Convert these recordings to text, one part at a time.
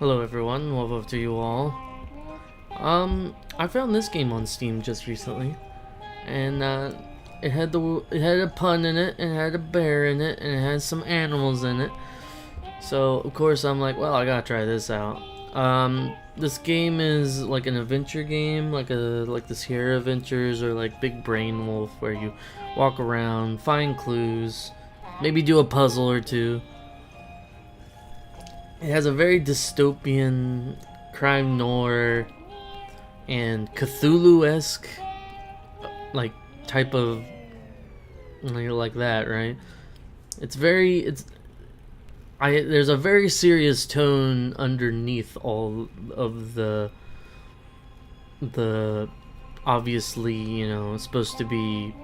Hello everyone, welcome to you all. I found this game on Steam just recently, and it had a pun in it, and it had a bear in it, and it had some animals in it. So of course I'm like, well, I gotta try this out. This game is like an adventure game, like the Sierra Adventures or like Big Brain Wolf, where you walk around, find clues, maybe do a puzzle or two. It has a very dystopian crime noir and Cthulhu-esque like type of like that, right? There's a very serious tone underneath all of the obviously, supposed to be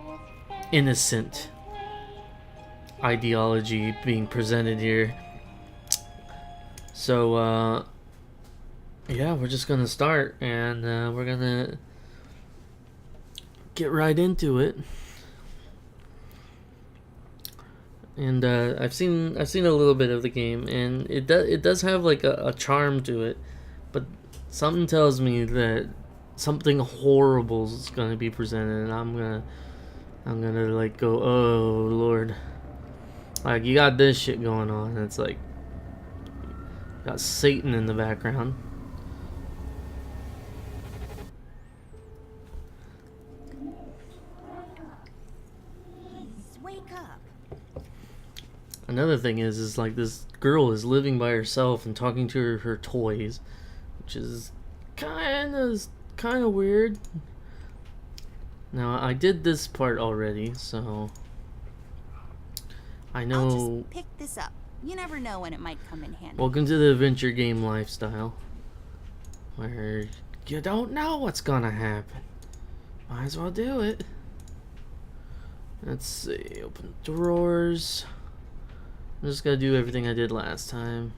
innocent ideology being presented here. So, yeah, we're just gonna start, and we're gonna get right into it. And I've seen a little bit of the game, and it does have like a charm to it, but something tells me that something horrible is gonna be presented, and I'm gonna like go, oh Lord, like you got this shit going on. And it's like got Satan in the background. Wake up. Another thing is like this girl is living by herself and talking to her toys, which is kind of weird. Now I did this part already, so I know. I'll just pick this up. You never know when it might come in handy. Welcome to the adventure game lifestyle, where you don't know what's gonna happen. Might as well do it. Let's see, open drawers. I'm just gonna do everything I did last time.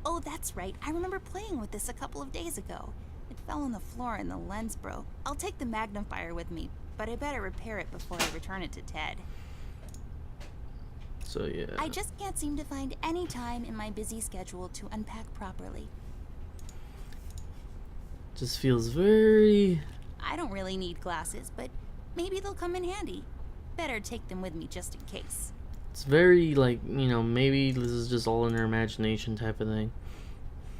Oh, that's right. I remember playing with this a couple of days ago. It fell on the floor and the lens broke. I'll take the magnifier with me, but I better repair it before I return it to Ted. So yeah. I just can't seem to find any time in my busy schedule to unpack properly. Just feels very... I don't really need glasses, but maybe they'll come in handy. Better take them with me just in case. It's very like, maybe this is just all in her imagination type of thing.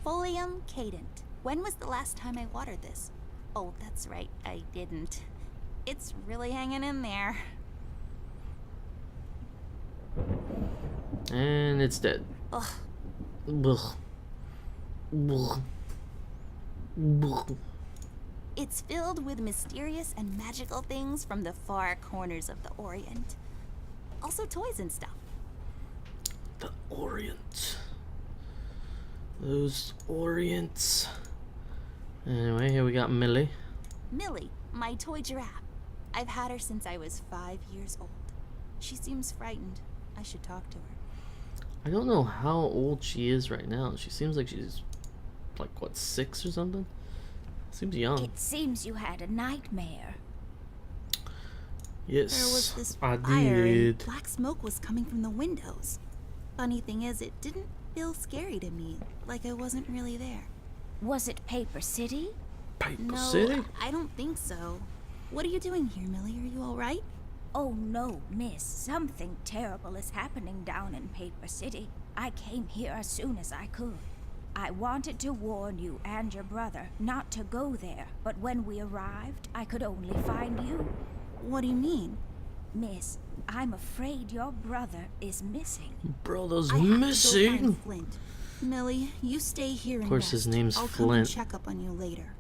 Folium cadent. When was the last time I watered this? Oh, that's right, I didn't. It's really hanging in there. And it's dead. Ugh. Ugh. Ugh. Ugh. It's filled with mysterious and magical things from the far corners of the Orient. Also toys and stuff. The Orient. Those Orients. Anyway, here we got Millie. Millie, my toy giraffe. I've had her since I was 5 years old. She seems frightened. I should talk to her. I don't know how old she is right now. She seems like she's like, what, 6 or something? Seems young. It seems you had a nightmare. Yes, There was this I fire and did. black smoke was coming from the windows. Funny thing is, it didn't feel scary to me, like I wasn't really there. Was it Paper City? Paper No, City? I don't think so. What are you doing here, Millie? Are you all right? Oh no, miss. Something terrible is happening down in Paper City. I came here as soon as I could. I wanted to warn you and your brother not to go there, but when we arrived, I could only find you. What do you mean? Miss, I'm afraid your brother is missing. Brother's I have to go missing. find Flint. Millie, you stay here and Of course, his rest. name's I'll come and Flint. check up on you later.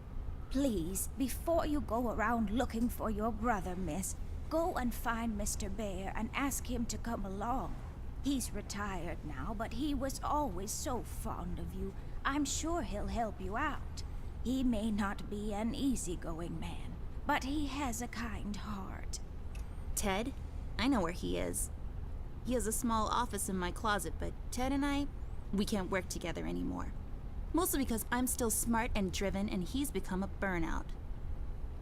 Please, before you go around looking for your brother, miss, go and find Mr. Bear and ask him to come along. He's retired now, but he was always so fond of you. I'm sure he'll help you out. He may not be an easygoing man, but he has a kind heart. Ted? I know where he is. He has a small office in my closet, but Ted and I, we can't work together anymore. Mostly because I'm still smart and driven and he's become a burnout.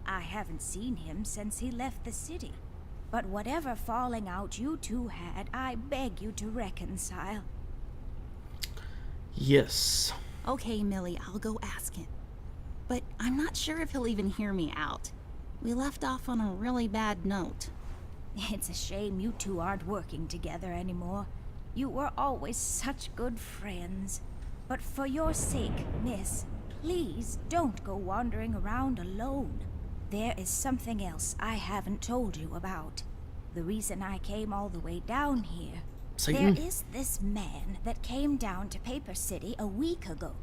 I haven't seen him since he left the city. But whatever falling out you two had, I beg you to reconcile. Yes. Okay, Millie, I'll go ask him. But I'm not sure if he'll even hear me out. We left off on a really bad note. It's a shame you two aren't working together anymore. You were always such good friends. But for your sake, miss, please don't go wandering around alone. There is something else I haven't told you about. The reason I came all the way down here. Satan? There is this man that came down to Paper City a week ago.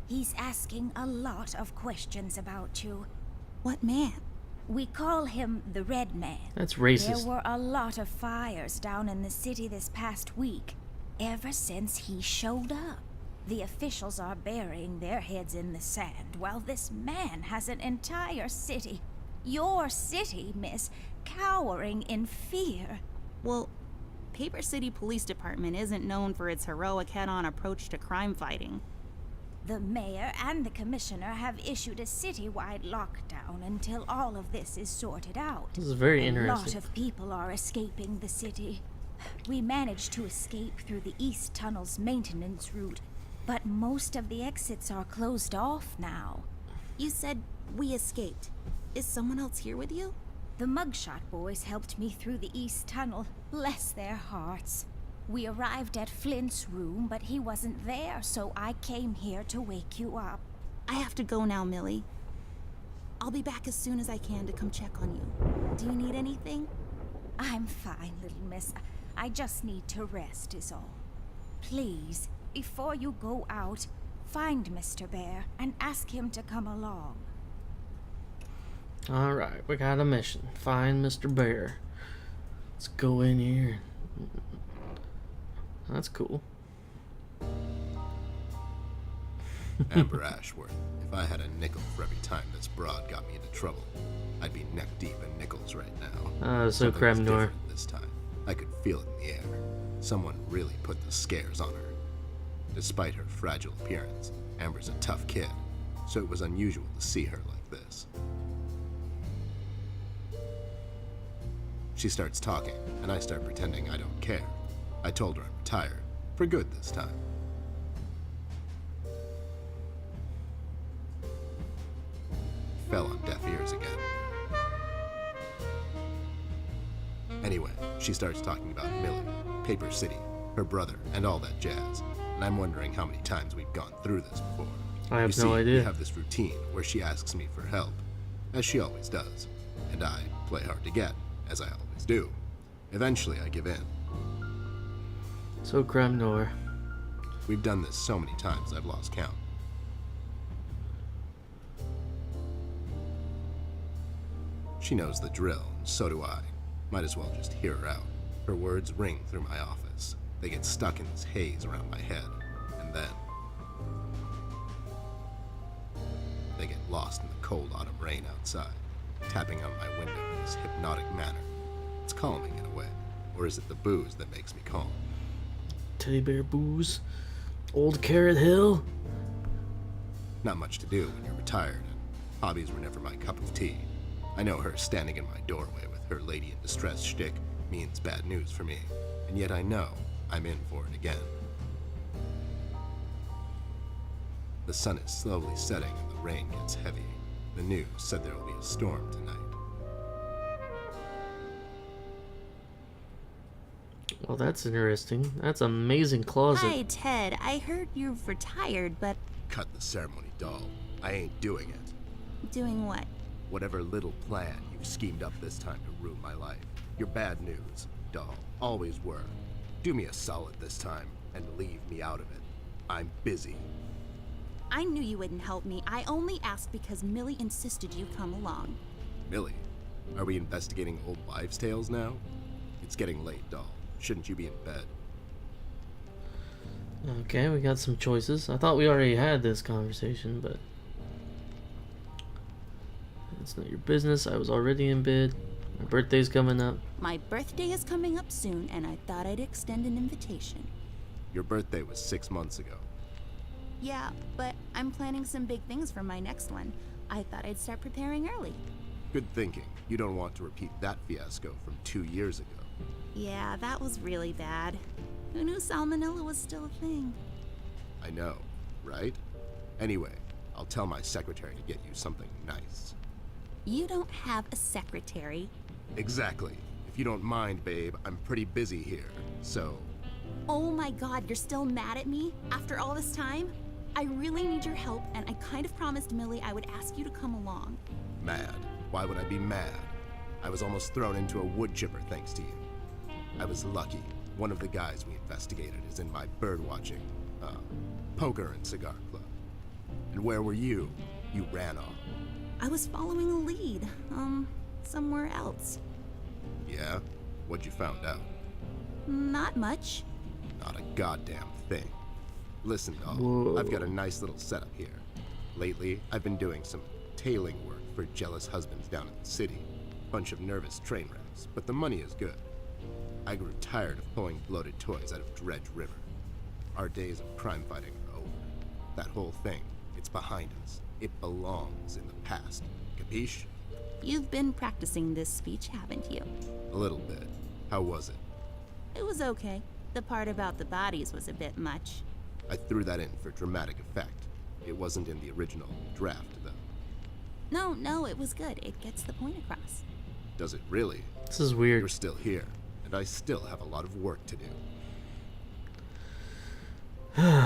He's asking a lot of questions about you. What man? We call him the Red Man. That's racist. There were a lot of fires down in the city this past week, ever since he showed up. The officials are burying their heads in the sand, while this man has an entire city, your city, miss, cowering in fear. Well, Paper City Police Department isn't known for its heroic head-on approach to crime fighting. The mayor and the commissioner have issued a citywide lockdown until all of this is sorted out. This is very A lot interesting. of people are escaping the city. We managed to escape through the East Tunnel's maintenance route, but most of the exits are closed off now. You said we escaped. Is someone else here with you? The Mugshot boys helped me through the East Tunnel, bless their hearts. We arrived at Flint's room, but he wasn't there, so I came here to wake you up. I have to go now, Millie. I'll be back as soon as I can to come check on you. Do you need anything? I'm fine, little miss. I just need to rest is all. Please, before you go out, find Mr. Bear and ask him to come along. Alright, we got a mission. Find Mr. Bear. Let's go in here. That's cool. Amber Ashworth, if I had a nickel for every time this broad got me into trouble, I'd be neck deep in nickels right now. So Something was creme noir. different this time. I could feel it in the air. Someone really put the scares on her. Despite her fragile appearance, Amber's a tough kid, so it was unusual to see her like this. She starts talking, and I start pretending I don't care. I told her I'm retired, for good this time. Fell on deaf ears again. Anyway, she starts talking about Millie, Paper City, her brother, and all that jazz. And I'm wondering how many times we've gone through this before. I have You no see, idea. we have this routine where she asks me for help, as she always does. And I play hard to get, as I always do. Eventually, I give in. So creme noir. We've done this so many times I've lost count. She knows the drill, and so do I. Might as well just hear her out. Her words ring through my office. They get stuck in this haze around my head. And then they get lost in the cold autumn rain outside, tapping on my window in this hypnotic manner. It's calming in a way. Or is it the booze that makes me calm? Teddy bear booze. Old Carrot Hill. Not much to do when you're retired, and hobbies were never my cup of tea. I know her standing in my doorway with her lady in distress shtick means bad news for me, and yet I know I'm in for it again. The sun is slowly setting and the rain gets heavy. The news said there will be a storm tonight. Well, that's interesting. That's an amazing closet. Hi, Ted. I heard you've retired, but Cut the ceremony, doll. I ain't doing it. doing what? Whatever little plan you've schemed up this time to ruin my life. You're bad news, doll. Always were. Do me a solid this time and leave me out of it. I'm busy. I knew you wouldn't help me. I only asked because Millie insisted you come along. Millie, are we investigating old wives' tales now? It's getting late, doll. Shouldn't you be in bed? Okay, we got some choices. I thought we already had this conversation, but it's not your business. I was already in bed. My birthday's coming up. My birthday is coming up soon, and I thought I'd extend an invitation. Your birthday was 6 months ago. Yeah, but I'm planning some big things for my next one. I thought I'd start preparing early. Good thinking. You don't want to repeat that fiasco from 2 years ago. Yeah, that was really bad. Who knew salmonella was still a thing? I know, right? Anyway, I'll tell my secretary to get you something nice. You don't have a secretary. Exactly. If you don't mind, babe, I'm pretty busy here, so... Oh my god, you're still mad at me? After all this time? I really need your help, and I kind of promised Millie I would ask you to come along. Mad? Why would I be mad? I was almost thrown into a wood chipper thanks to you. I was lucky. One of the guys we investigated is in my birdwatching, poker and cigar club. And where were you? You ran off. I was following a lead, somewhere else. Yeah? What'd you found out? Not much. Not a goddamn thing. Listen, doll, Whoa. I've got a nice little setup here. Lately, I've been doing some tailing work for jealous husbands down in the city. Bunch of nervous train wrecks, but the money is good. I grew tired of pulling bloated toys out of Dredge River. Our days of crime fighting are over. That whole thing, it's behind us. It belongs in the past. Capiche? You've been practicing this speech, haven't you? A little bit. How was it? It was okay. The part about the bodies was a bit much. I threw that in for dramatic effect. It wasn't in the original draft, though. No, it was good. It gets the point across. Does it really? This is You're weird. still here, and I still have a lot of work to do.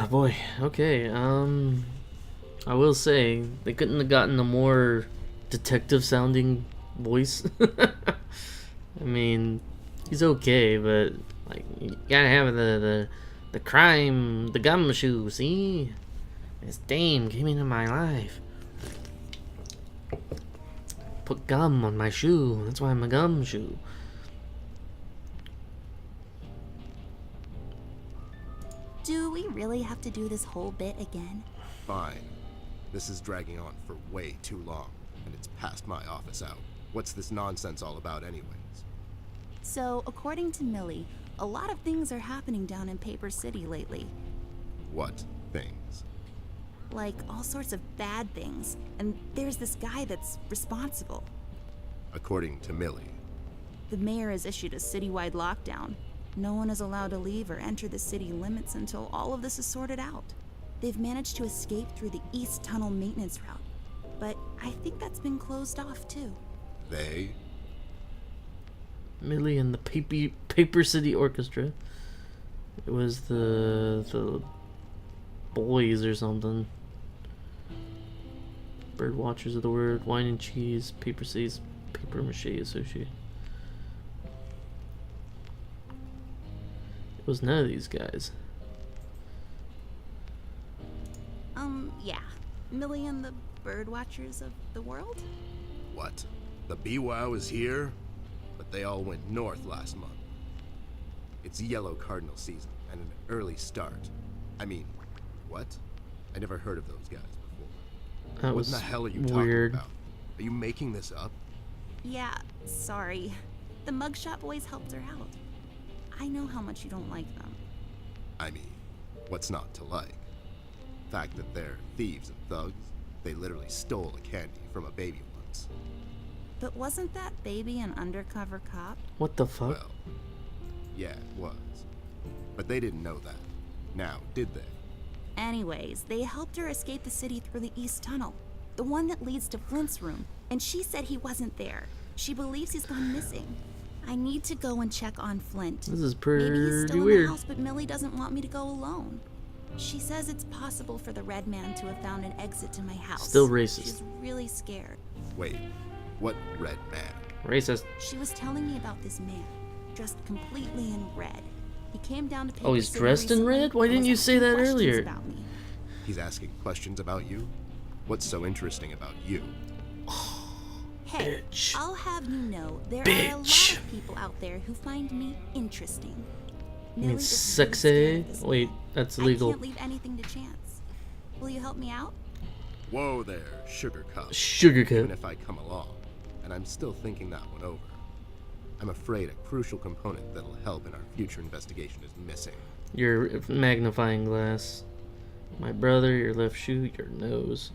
Boy, okay, I will say, they couldn't have gotten a more detective-sounding voice. I mean, he's okay, but, like, you gotta have the crime, the gumshoe, see? This dame came into my life. Put gum on my shoe, that's why I'm a gumshoe. Do we really have to do this whole bit again? Fine. This is dragging on for way too long, and it's past my office out. What's this nonsense all about anyways? So, according to Millie, a lot of things are happening down in Paper City lately. What things? Like, all sorts of bad things. And there's this guy that's responsible. According to Millie. The mayor has issued a citywide lockdown. No one is allowed to leave or enter the city limits until all of this is sorted out. They've managed to escape through the East Tunnel maintenance route, but I think that's been closed off too. They? Millie and the Paper City Orchestra. It was the boys or something. Bird Watchers of the Word, Wine and Cheese, Paper City's Paper Mache Associate. It was none of these guys. Yeah. Millie and the bird watchers of the world? What? The BWOW is here? But they all went north last month. It's yellow cardinal season, and an early start. I mean, what? I never heard of those guys before. That What was in the hell are you weird. talking about? Are you making this up? Yeah, sorry. The mugshot boys helped her out. I know how much you don't like them. I mean, what's not to like? The fact that they're thieves and thugs, they literally stole a candy from a baby once. But wasn't that baby an undercover cop? What the fuck? Well, yeah, it was. But they didn't know that. Now, did they? Anyways, they helped her escape the city through the East Tunnel, the one that leads to Flint's room, and she said he wasn't there. She believes he's gone missing. I need to go and check on Flint. This is Maybe he's pretty still in weird. the house, but Millie doesn't want me to go alone. She says it's possible for the Red Man to have found an exit to my house. Still racist. She's really scared. Wait, what red man? Racist. She was telling me about this man, dressed completely in red. He came down to Oh, he's Paper City dressed in recently red? Why and didn't was you say asking that questions earlier? about me. He's asking questions about you? What's so interesting about you? Hey, Bitch. I'll have you know there are a lot Bitch. of people out there who find me interesting. You Millie mean is really scared sexy? of this Wait, man. that's I illegal. can't leave anything to chance. Will you help me out? Whoa there, sugar cup. Sugar Even cup. if I come along, and I'm still thinking that one over. I'm afraid a crucial component that'll help in our future investigation is missing. Your magnifying glass. My brother, your left shoe, your nose.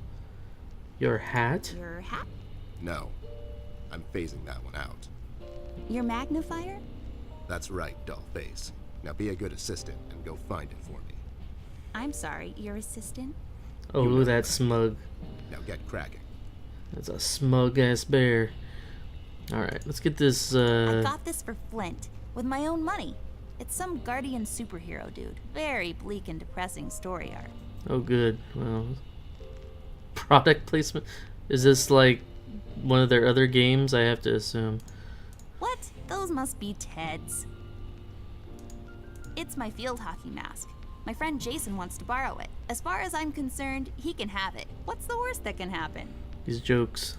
Your hat? Your hat? No, I'm phasing that one out. Your magnifier? That's right, dollface. Now be a good assistant and go find it for me. I'm sorry, your assistant? Oh, You look know at that what I smug. Now get cracking. That's a smug ass bear. Alright, let's get this, I got this for Flint, with my own money. It's some guardian superhero dude. Very bleak and depressing story arc. Oh, good. Well, product placement? Is this like one of their other games? I have to assume. What? Those must be Ted's. It's my field hockey mask. My friend Jason wants to borrow it. As far as I'm concerned, he can have it. What's the worst that can happen? These jokes.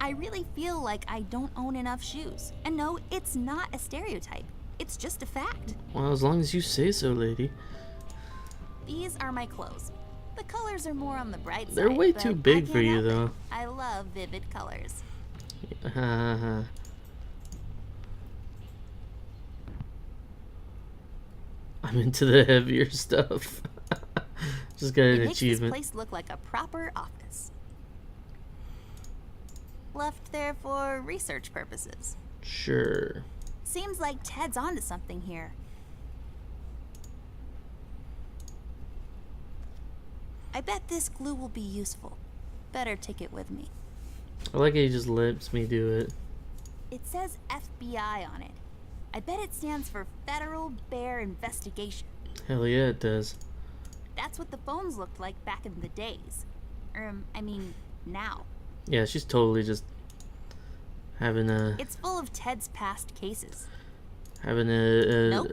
I really feel like I don't own enough shoes. And no, it's not a stereotype. It's just a fact. Well, as long as you say so, lady. These are my clothes. The colors are more on the bright side. They're way but too I big can't for you, help it. though. I love vivid colors. I'm into the heavier stuff. Just got It an makes this achievement. place look like a proper office. Left there for research purposes. Sure. Seems like Ted's onto something here. I bet this glue will be useful. Better take it with me. I like how he just lets me do it. It says FBI on it. I bet it stands for Federal Bear Investigation. Hell yeah, it does. That's what the phones looked like back in the days. I mean, now. Yeah, she's totally just having a It's full of Ted's past cases. Nope.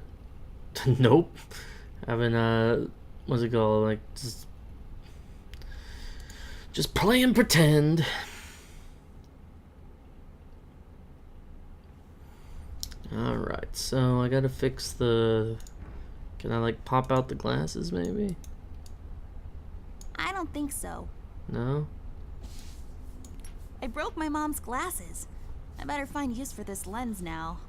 Nope. Having a what's it called? Like just play and pretend. Alright, so I gotta fix the... Can I like pop out the glasses maybe? I don't think so. No? I broke my mom's glasses. I better find use for this lens now.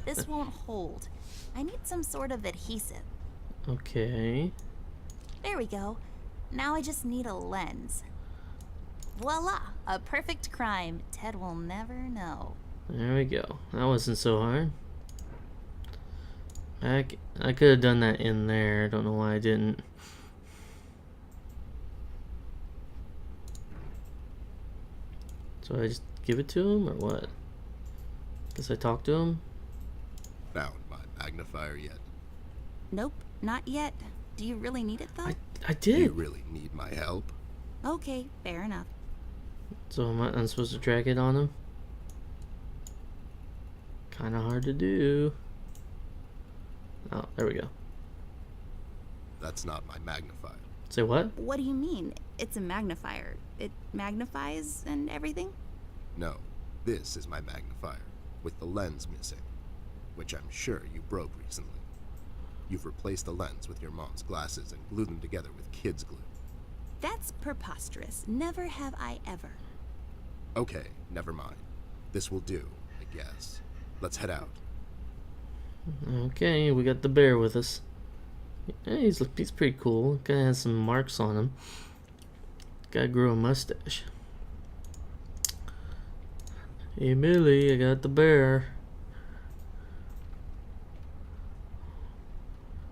This won't hold. I need some sort of adhesive. Okay. There we go. Now I just need a lens. Voila! A perfect crime. Ted will never know. There we go. That wasn't so hard. I could have done that in there. I don't know why I didn't. So I just give it to him or what? Guess I talk to him? Found my magnifier yet? Nope, not yet. Do you really need it though? I Do you did. really need my help? Okay, fair enough. So I'm supposed to track it on him? Kind of hard to do. Oh, there we go. That's not my magnifier. Say what? What do you mean? It's a magnifier. It magnifies and everything? No, this is my magnifier, with the lens missing, which I'm sure you broke recently. You've replaced the lens with your mom's glasses and glued them together with kids' glue. That's preposterous. Never have I ever. Okay, never mind. This will do, I guess. Let's head out. Okay, we got the bear with us. Yeah, he's pretty cool. Guy has some marks on him. Guy grew a mustache. Hey Millie, I got the bear.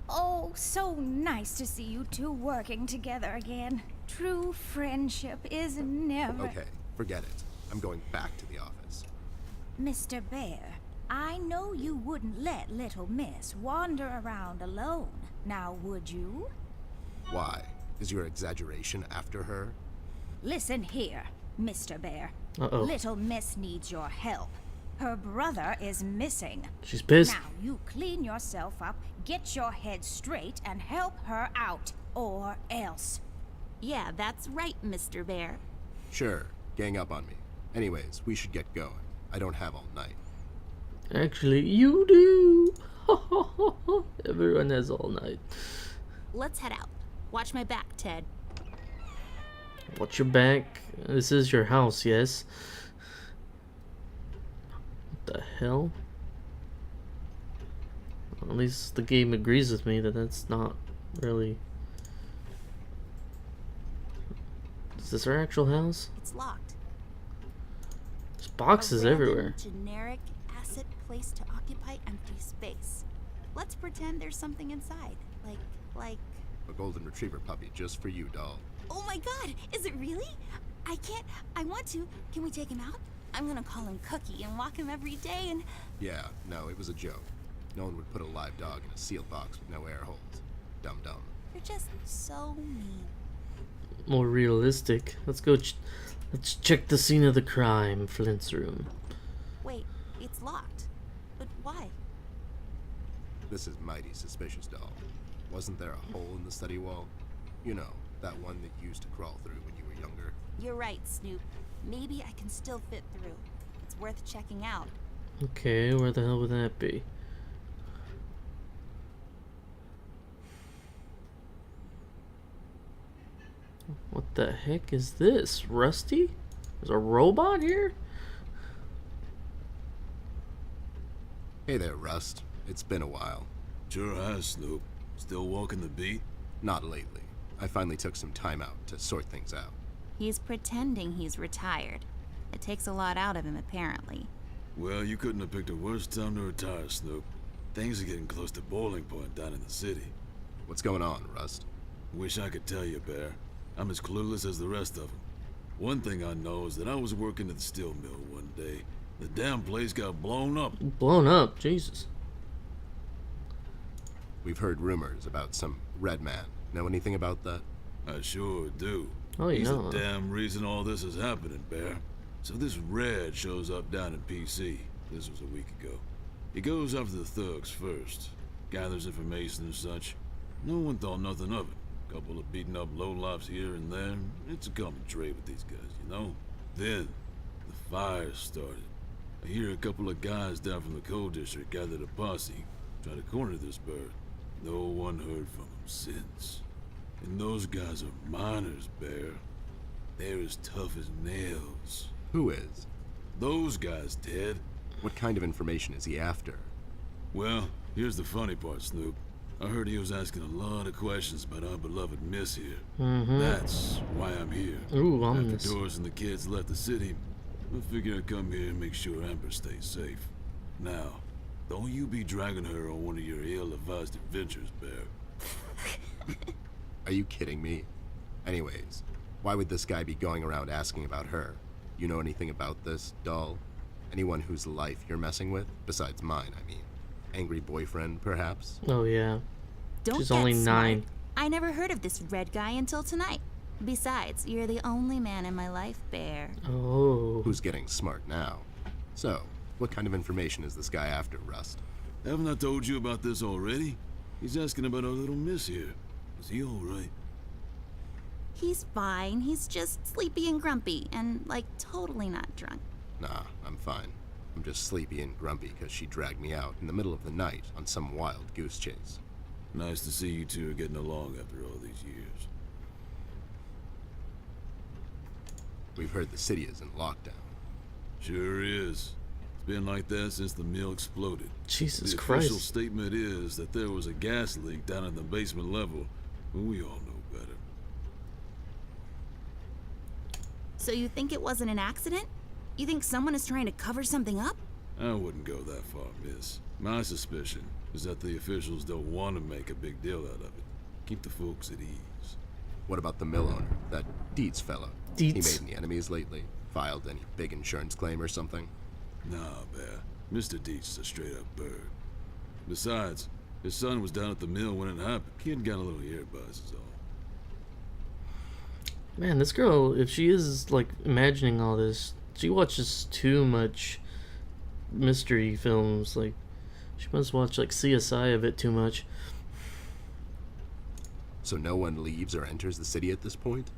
Oh, so nice to see you two working together again. True friendship is never... Okay, forget it. I'm going back to the office. Mr. Bear, I know you wouldn't let little miss wander around alone. Now, would you? Why? Is your exaggeration after her? Listen here, Mr. Bear. Uh-oh. Little miss needs your help. Her brother is missing. She's pissed. Now, you clean yourself up, get your head straight, and help her out. Or else. Yeah, that's right, Mr. Bear. Sure, gang up on me. Anyways, we should get going. I don't have all night. Actually, you do. Everyone has all night. Let's head out. Watch my back, Ted. Watch your back. This is your house, yes? What the hell? At least the game agrees with me that that's not really... Is this our actual house? It's locked. There's boxes A random, everywhere. Generic asset place to occupy empty space. Let's pretend there's something inside. Like A golden retriever puppy just for you, doll. Oh my god, is it really? I can't. I want to. Can we take him out? I'm gonna call him Cookie and walk him every day and. Yeah, no, it was a joke. No one would put a live dog in a sealed box with no air holes. Dum-dum. You're just so mean. More realistic. Let's go. Let's check the scene of the crime. Flint's room. Wait, it's locked. But why? This is mighty suspicious, doll. Wasn't there a hole in the study wall? You know, that one that you used to crawl through when you were younger. You're right, Snoop. Maybe I can still fit through. It's worth checking out. Okay, where the hell would that be? What the heck is this? Rusty? There's a robot here? Hey there, Rust. It's been a while. Sure has, Snoop. Still walking the beat? Not lately. I finally took some time out to sort things out. He's pretending he's retired. It takes a lot out of him, apparently. Well, you couldn't have picked a worse time to retire, Snoop. Things are getting close to boiling point down in the city. What's going on, Rust? Wish I could tell you, Bear. I'm as clueless as the rest of them. One thing I know is that I was working at the steel mill one day. The damn place got blown up. Blown up, Jesus. We've heard rumors about some red man. Know anything about that? I sure do. Oh, He's yeah. the damn reason all this is happening, Bear. So this Red shows up down in PC. This was a week ago. He goes after the thugs first. Gathers information and such. No one thought nothing of it. Couple of beaten up lowlifes here and there. It's a common trait with these guys, you know? Then, the fire started. I hear a couple of guys down from the coal district gathered a posse. Try to corner this bird. No one heard from him since. And those guys are miners, Bear. They're as tough as nails. Who is? Those guys, Ted. What kind of information is he after? Well, here's the funny part, Snoop. I heard he was asking a lot of questions about our beloved Miss here. That's why I'm here. Ooh, ominous. After Doris and the kids left the city, I figured I'd come here and make sure Amber stays safe. Now, don't you be dragging her on one of your ill-advised adventures, Bear. Are you kidding me? Anyways, why would this guy be going around asking about her? You know anything about this, doll? Anyone whose life you're messing with? Besides mine, I mean. Angry boyfriend, perhaps? Oh, yeah. Don't She's get only smart. 9. I never heard of this red guy until tonight. Besides, you're the only man in my life, Bear. Oh. Who's getting smart now? So, what kind of information is this guy after, Rust? Haven't I told you about this already? He's asking about our little Miss here. Is he alright? He's fine. He's just sleepy and grumpy and, like, totally not drunk. Nah, I'm fine. I'm just sleepy and grumpy because she dragged me out in the middle of the night on some wild goose chase. Nice to see you two are getting along after all these years. We've heard the city is in lockdown. Sure is. It's been like that since the mill exploded. Jesus The Christ. official statement is that there was a gas leak down at the basement level, but we all know better. So you think it wasn't an accident? You think someone is trying to cover something up? I wouldn't go that far, miss. My suspicion is that the officials don't want to make a big deal out of it. Keep the folks at ease. What about the mill owner, that Dietz fellow? Dietz. He made any enemies lately? Filed any big insurance claim or something? Nah, Bear. Mr. Dietz is a straight-up bird. Besides, his son was down at the mill when it happened. Kid got a little ear buzz is all. Man, this girl, if she is, like, imagining all this, she watches too much mystery films. Like, she must watch, like, CSI a bit too much. So no one leaves or enters the city at this point?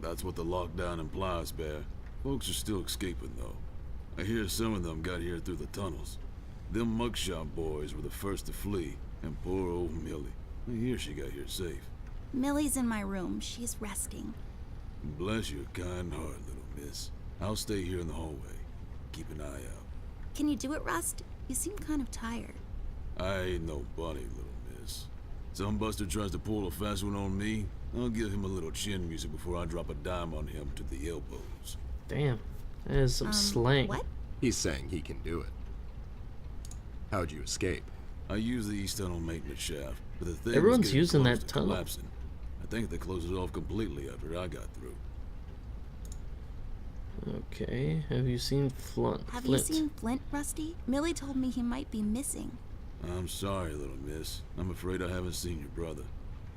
That's what the lockdown implies, Bear. Folks are still escaping, though. I hear some of them got here through the tunnels. Them mugshot boys were the first to flee, and poor old Millie. I hear she got here safe. Millie's in my room. She's resting. Bless your kind heart, little miss. I'll stay here in the hallway. Keep an eye out. Can you do it, Rust? You seem kind of tired. I ain't no bunny, little miss. Some buster tries to pull a fast one on me, I'll give him a little chin music before I drop a dime on him to the elbows. Damn. That is some slang. What? He's saying he can do it. How'd you escape? I use the east tunnel maintenance shaft, but the thing Everyone's was getting using close that to tunnel. collapsing. think they closed it off completely after I got through. Okay, have you seen Flint? Have you seen Flint, Rusty? Millie told me he might be missing. I'm sorry, little miss. I'm afraid I haven't seen your brother.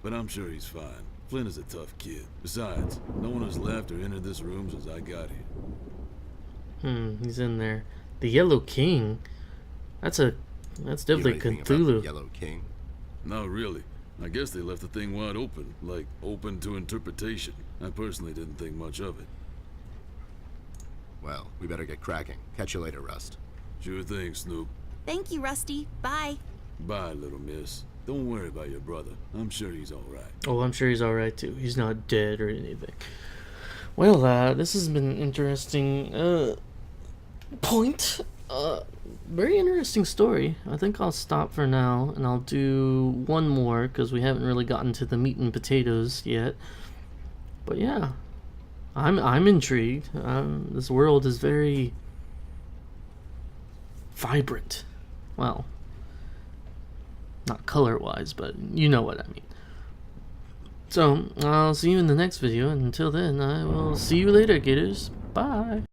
But I'm sure he's fine. Flint is a tough kid. Besides, no one has left or entered this room since I got here. He's in there. The Yellow King? That's definitely anything about Cthulhu. the Yellow King? Not really. I guess they left the thing wide open, like open to interpretation. I personally didn't think much of it. Well, we better get cracking. Catch you later, Rust. Sure thing, Snoop. Thank you, Rusty. Bye. Bye, little miss. Don't worry about your brother. I'm sure he's alright. Oh, I'm sure he's alright too. He's not dead or anything. Well, this has been an interesting point. Very interesting story. I think I'll stop for now, and I'll do one more because we haven't really gotten to the meat and potatoes yet. But yeah, I'm intrigued. This world is very vibrant. Well, not color-wise, but you know what I mean. So, I'll see you in the next video, and until then, I will see you later, Gators. Bye!